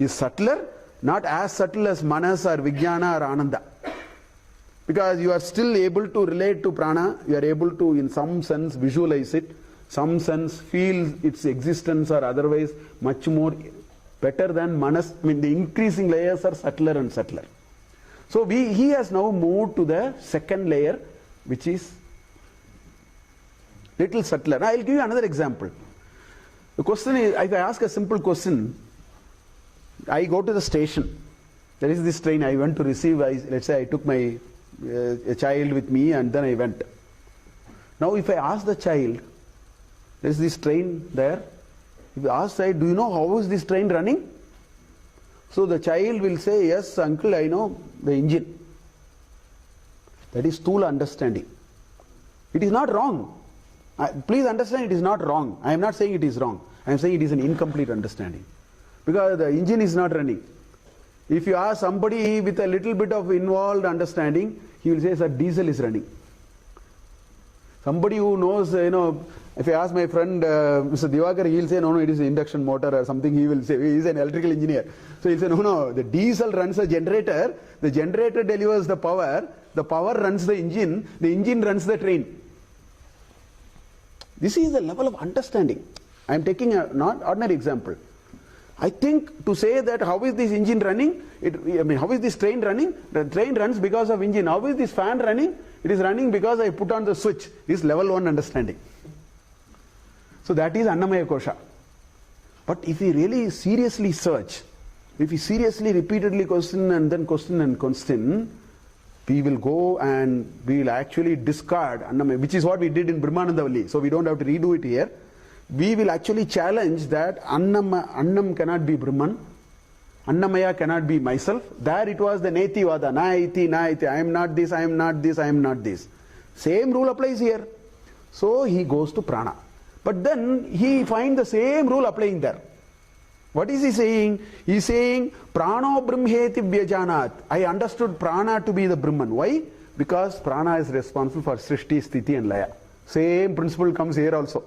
subtler, not as subtle as Manas or Vijnana or Ananda. Because you are still able to relate to prana, you are able to in some sense visualize it, some sense feel its existence or otherwise much more better than Manas. The increasing layers are subtler and subtler. So he has now moved to the second layer, which is little subtler. Now I'll give you another example. The question is, if I ask a simple question, I go to the station. There is this train I went to receive. Let's say I took my a child with me and then I went. Now if I ask the child, there is this train there. If I ask the child, do you know how is this train running? So the child will say, yes uncle, I know the engine. That is Sthula understanding. It is not wrong. Please understand, it is not wrong. I am not saying it is wrong. I am saying it is an incomplete understanding. Because the engine is not running. If you ask somebody with a little bit of involved understanding, he will say, sir, diesel is running. Somebody who knows, if I ask my friend Mr. Divakar, he will say, no, it is an induction motor or something. He will say, he is an electrical engineer. So he will say, no, the diesel runs a generator, the generator delivers the power runs the engine runs the train. This is the level of understanding. I am taking a not ordinary example. I think to say that how is this engine running, how is this train running? The train runs because of engine. How is this fan running? It is running because I put on the switch. This is level 1 understanding. So that is Annamaya Kosha. But if we really seriously search, if we seriously repeatedly question and then question, we will go and we will actually discard Annamaya, which is what we did in Brahmanandavalli. So we don't have to redo it here. We will actually challenge that Annam cannot be Brahman, Annamaya cannot be myself. There it was the Neti Vada, Naiti, I am not this, I am not this, I am not this. Same rule applies here. So he goes to Prana. But then he finds the same rule applying there. What is he saying? He is saying, Prano Brahmeti Vyajanat. I understood Prana to be the Brahman. Why? Because Prana is responsible for Srishti, Sthiti and Laya. Same principle comes here also.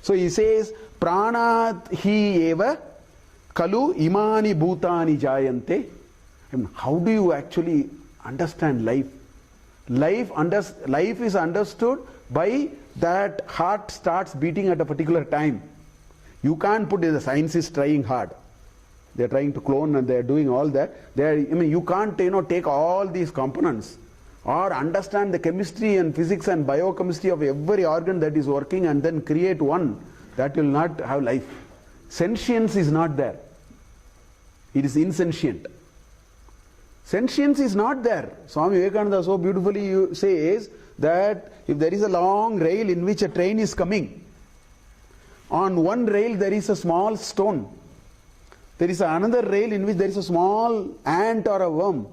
So he says, Prana hi eva kalu imani bhutani jayante. How do you actually understand life? Life is understood by that heart starts beating at a particular time. You can't put it, the science is trying hard. They are trying to clone and they are doing all that. You can't take all these components or understand the chemistry and physics and biochemistry of every organ that is working and then create one that will not have life. Sentience is not there. It is insentient. Sentience is not there. Swami Vivekananda so beautifully says that if there is a long rail in which a train is coming, on one rail there is a small stone. There is another rail in which there is a small ant or a worm.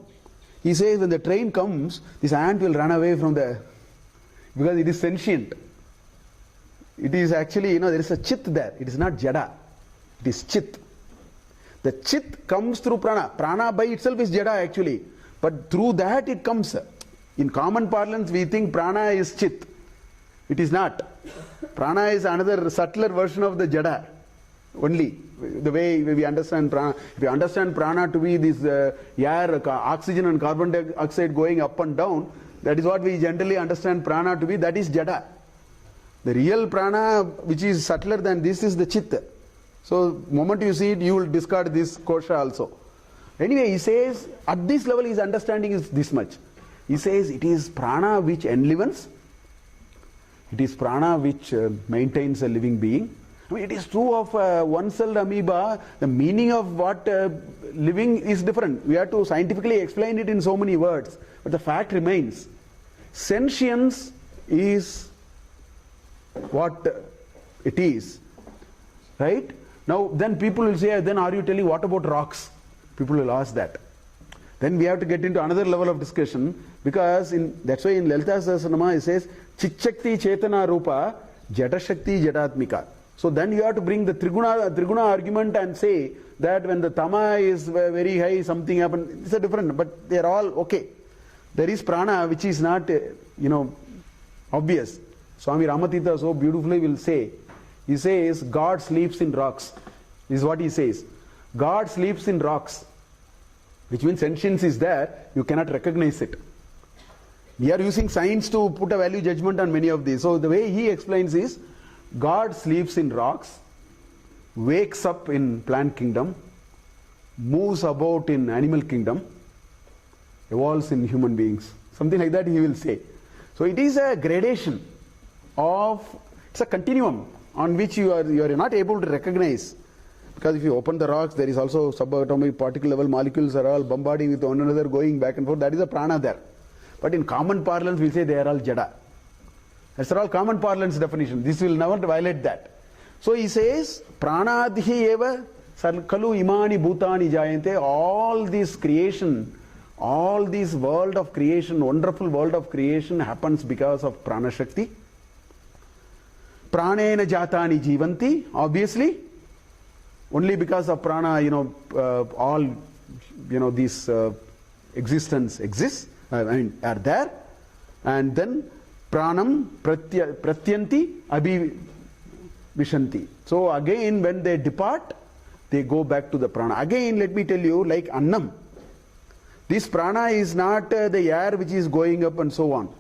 He says when the train comes, this ant will run away from the, because it is sentient. It is actually, there is a chit there. It is not jada. It is chit. The chit comes through prana. Prana by itself is jada actually. But through that it comes. In common parlance we think prana is chit. It is not. Prana is another subtler version of the jada. Only. The way we understand prana. If you understand prana to be this air, oxygen and carbon dioxide going up and down, that is what we generally understand prana to be. That is jada. The real prana, which is subtler than this, is the chitta. So, moment you see it, you will discard this kosha also. Anyway, he says, at this level his understanding is this much. He says, it is prana which enlivens. It is prana which maintains a living being. It is true of one-celled amoeba. The meaning of what living is different. We have to scientifically explain it in so many words. But the fact remains, sentience is what it is, right? Now then people will say, then are you telling what about rocks? People will ask that. Then we have to get into another level of discussion, because that's why in Lalita Sahasranama it says Chitshakti Chetana Rupa Jada Shakti Jadatmika. So then you have to bring the Triguna argument and say that when the Tama is very high, something happens. It's a different, but they are all okay. There is prana which is not obvious. Swami Ramatita so beautifully will say, he says, God sleeps in rocks. This is what he says. God sleeps in rocks. Which means sentience is there, you cannot recognize it. We are using science to put a value judgment on many of these. So the way he explains is, God sleeps in rocks, wakes up in plant kingdom, moves about in animal kingdom, evolves in human beings. Something like that he will say. So it is a gradation of, it's a continuum on which you are not able to recognize. Because if you open the rocks, there is also subatomic particle level molecules are all bombarding with one another, going back and forth. That is a prana there. But in common parlance, we say they are all jada. That's all common parlance definition. This will never violate that. So he says, pranadhi eva sarkalu imani bhutani jayante. All this creation, all this world of creation, wonderful world of creation happens because of prana shakti. Pranena jatani jivanti, obviously. Only because of prana, all, these existence exists, are there. And then pranam pratyanti abhivishanti. So again, when they depart, they go back to the prana. Again, let me tell you, like annam. This prana is not the air which is going up and so on.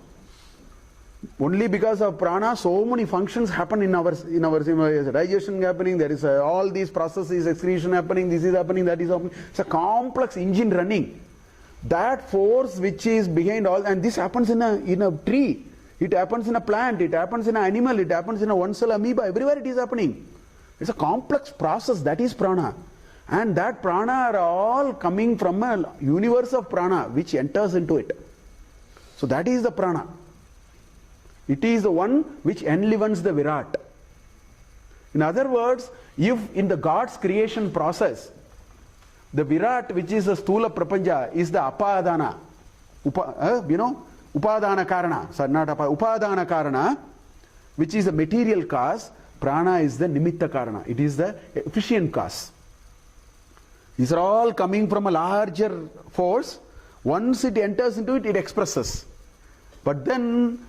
Only because of prana, so many functions happen in our digestion happening. There is all these processes, excretion happening. This is happening, that is happening. It's a complex engine running. That force which is behind all, and this happens in a tree. It happens in a plant. It happens in an animal. It happens in a one-cell amoeba. Everywhere it is happening. It's a complex process. That is prana, and that prana are all coming from a universe of prana which enters into it. So that is the prana. It is the one which enlivens the Virat. In other words, if in the God's creation process, the Virat, which is the Stula Prapanja, is the Apadana, Upadana Karana, sorry, not Upadana Karana, which is the material cause, Prana is the Nimitta Karana. It is the efficient cause. These are all coming from a larger force. Once it enters into it, it expresses. But then,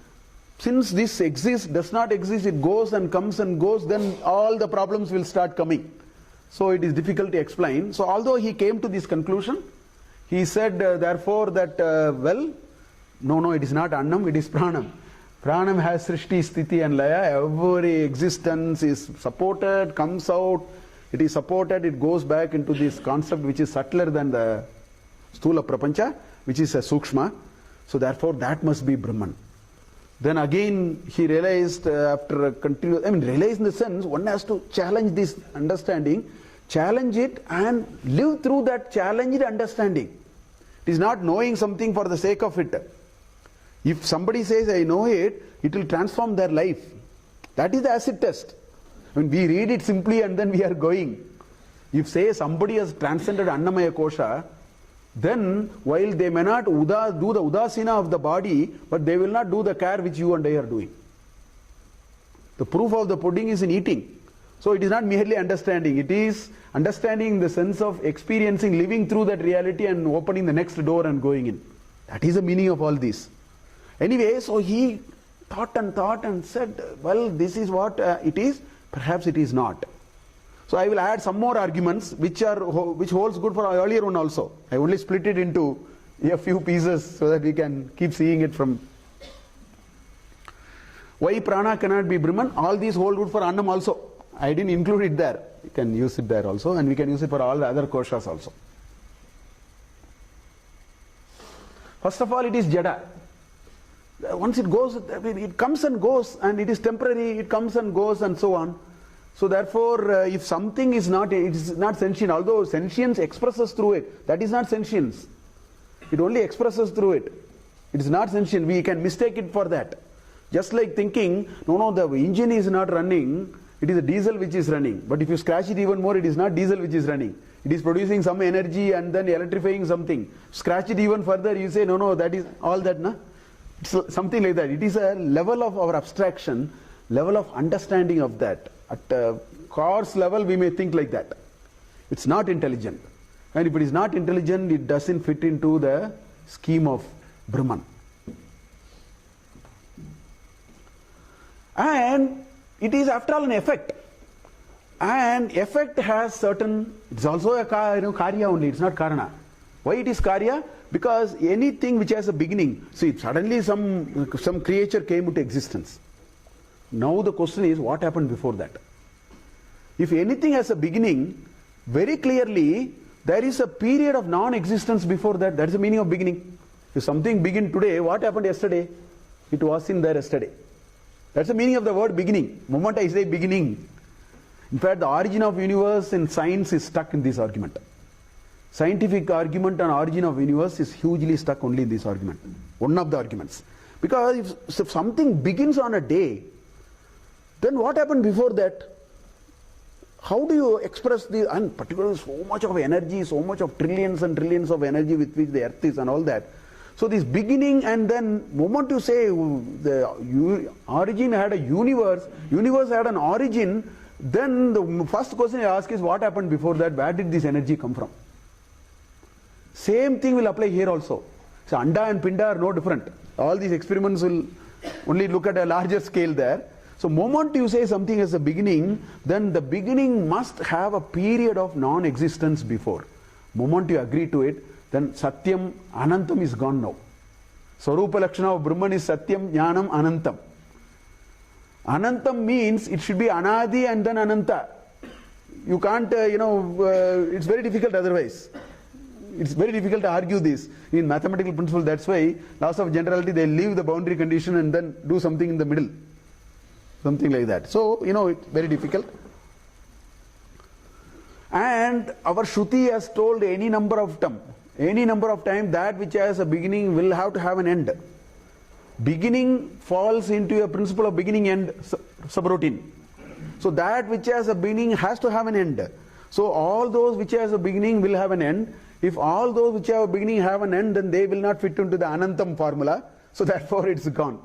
since this exists, does not exist, it goes and comes and goes, then all the problems will start coming. So it is difficult to explain. So although he came to this conclusion, he said therefore that, no, it is not Annam, it is Pranam. Pranam has Srishti, Sthiti and Laya. Every existence is supported, comes out, it is supported, it goes back into this concept which is subtler than the Stula Prapancha, which is a Sukshma. So therefore that must be Brahman. Then again he realized after a continuous, realize in the sense one has to challenge this understanding, challenge it and live through that challenged understanding. It is not knowing something for the sake of it. If somebody says I know it, it will transform their life. That is the acid test. We read it simply and then we are going. If say somebody has transcended Annamaya Kosha, then while they may not do the udasina of the body, but they will not do the care which you and I are doing. The proof of the pudding is in eating. So it is not merely understanding, it is understanding in the sense of experiencing, living through that reality and opening the next door and going in. That is the meaning of all this. Anyway, so he thought and said, well, this is what it is, perhaps it is not. So I will add some more arguments which holds good for our earlier one also. I only split it into a few pieces so that we can keep seeing it from. Why prana cannot be Brahman? All these hold good for Annam also. I didn't include it there. You can use it there also, and we can use it for all the other koshas also. First of all, it is Jada. Once it goes, it comes and goes, and it is temporary, it comes and goes and so on. So therefore, if something is not, it is not sentient, although sentience expresses through it, that is not sentience. It only expresses through it. It is not sentient. We can mistake it for that. Just like thinking, no, the engine is not running, it is a diesel which is running. But if you scratch it even more, it is not diesel which is running. It is producing some energy and then electrifying something. Scratch it even further, you say, no, that is all that, no? It's something like that. It is a level of our abstraction, level of understanding of that. At a coarse level, we may think like that. It's not intelligent. And if it is not intelligent, it doesn't fit into the scheme of Brahman. And it is after all an effect. And effect has certain, it's also a karya only, it's not karana. Why it is karya? Because anything which has a beginning, see, suddenly some creature came into existence. Now the question is, what happened before that? If anything has a beginning, very clearly, there is a period of non-existence before that. That is the meaning of beginning. If something begin today, what happened yesterday? It was in there yesterday. That's the meaning of the word beginning. Moment I say beginning. In fact, the origin of universe in science is stuck in this argument. Scientific argument on origin of universe is hugely stuck only in this argument. One of the arguments. Because if something begins on a day, then what happened before that? How do you express the, and particularly so much of energy, so much of trillions and trillions of energy with which the earth is and all that. So this beginning, and then moment you say the origin had a universe had an origin, then the first question I ask is what happened before that? Where did this energy come from? Same thing will apply here also. So Anda and Pinda are no different. All these experiments will only look at a larger scale there. So moment you say something as a beginning, then the beginning must have a period of non-existence before. Moment you agree to it, then Satyam, Anantam is gone now. Swarupa Lakshana of Brahman is Satyam, Jnanam, Anantam. Anantam means it should be Anadi and then Ananta. You can't, it's very difficult otherwise. It's very difficult to argue this. In mathematical principle, that's why laws of generality, they leave the boundary condition and then do something in the middle. Something like that. So, it's very difficult. And our Shruti has told any number of times that which has a beginning will have to have an end. Beginning falls into a principle of beginning-end subroutine. So that which has a beginning has to have an end. So all those which has a beginning will have an end. If all those which have a beginning have an end, then they will not fit into the Anantam formula. So therefore it's gone.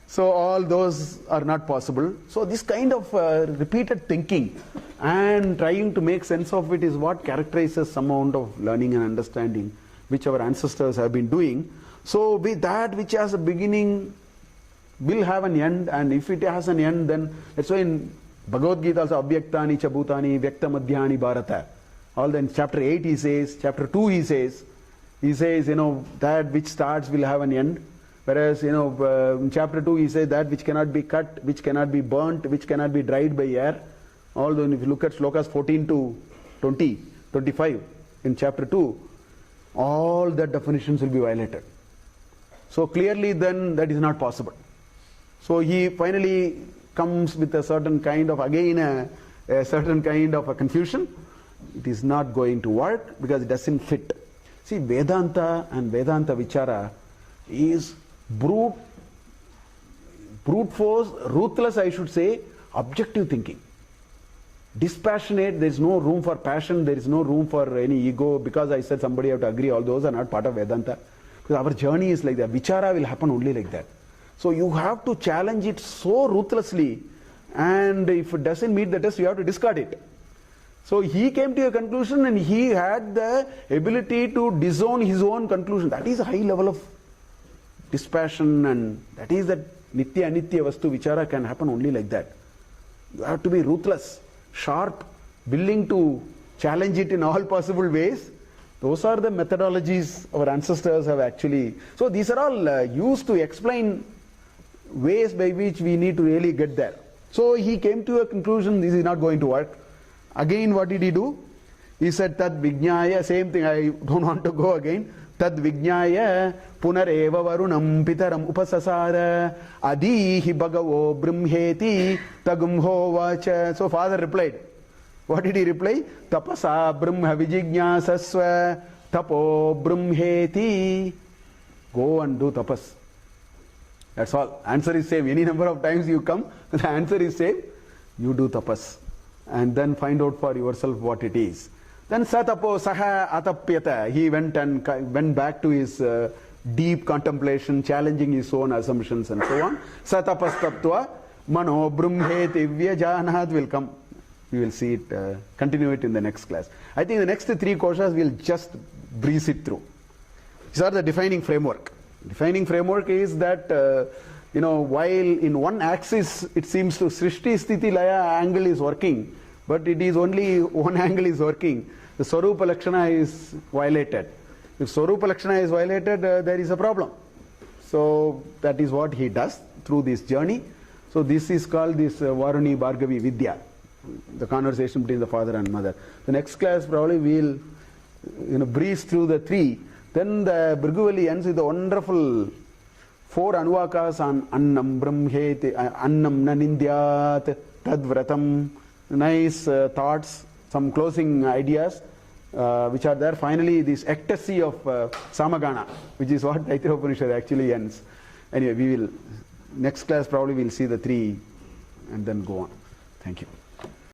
So all those are not possible. So this kind of repeated thinking and trying to make sense of it is what characterizes some amount of learning and understanding which our ancestors have been doing. So with that which has a beginning will have an end, and if it has an end, then that's why in Bhagavad Gita also Abhyaktani cha bhutani vyakta madhyani bharata. All then chapter 8 he says, chapter 2 he says, that which starts will have an end. Whereas, in chapter 2 he says that which cannot be cut, which cannot be burnt, which cannot be dried by air. Although if you look at slokas 14 to 20, 25 in chapter 2, all the definitions will be violated. So clearly then that is not possible. So he finally comes with a certain kind of, again a certain kind of a confusion. It is not going to work because it doesn't fit. See, Vedanta and Vedanta Vichara is brute force, ruthless I should say, objective thinking. Dispassionate, there is no room for passion, there is no room for any ego. Because I said somebody have to agree, all those are not part of Vedanta. Because our journey is like that. Vichara will happen only like that. So you have to challenge it so ruthlessly, and if it doesn't meet the test, you have to discard it. So he came to a conclusion and he had the ability to disown his own conclusion. That is a high level of dispassion, and that is that Nitya Anitya Vastu Vichara can happen only like that. You have to be ruthless, sharp, willing to challenge it in all possible ways. Those are the methodologies our ancestors have actually. So these are all used to explain ways by which we need to really get there. So he came to a conclusion, this is not going to work. Again, what did he do? He said, Tad Vijnaya, same thing, I don't want to go again. Tad Vijnaya Punareva Varunam Pitaram Upasasara Adihi Bhagavo Brahmheti Tagumho Vacha. So father replied. What did he reply? Tapasa Brahma Vijijñāsasva Tapo Brahmheti. Go and do tapas. That's all. Answer is same. Any number of times you come, the answer is same. You do tapas. And then find out for yourself what it is. Then Satapo Saha Atapyata. He went back to his deep contemplation, challenging his own assumptions and so on. Satapastatva Mano Brahmheti Vyajanad will come. We will see it, continue it in the next class. I think the next three koshas we'll just breeze it through. These are the defining framework. Defining framework is that, while in one axis it seems to Srishti Sthiti Laya angle is working, but it is only one angle is working. The Swarupa Lakshana is violated. If Swarupa Lakshana is violated, there is a problem. So that is what he does through this journey. So this is called this Varuni Bhargavi Vidya, the conversation between the father and mother. The next class probably we'll breeze through the three. Then the Bhriguvali ends with a wonderful 4 anuvakas on Annam Brahmhet, Annam Nanindyat, Tadvratam. Nice thoughts, some closing ideas which are there. Finally, this ecstasy of Samagana, which is what Taittiriya Upanishad actually ends. Anyway, next class probably we'll see the 3 and then go on. Thank you.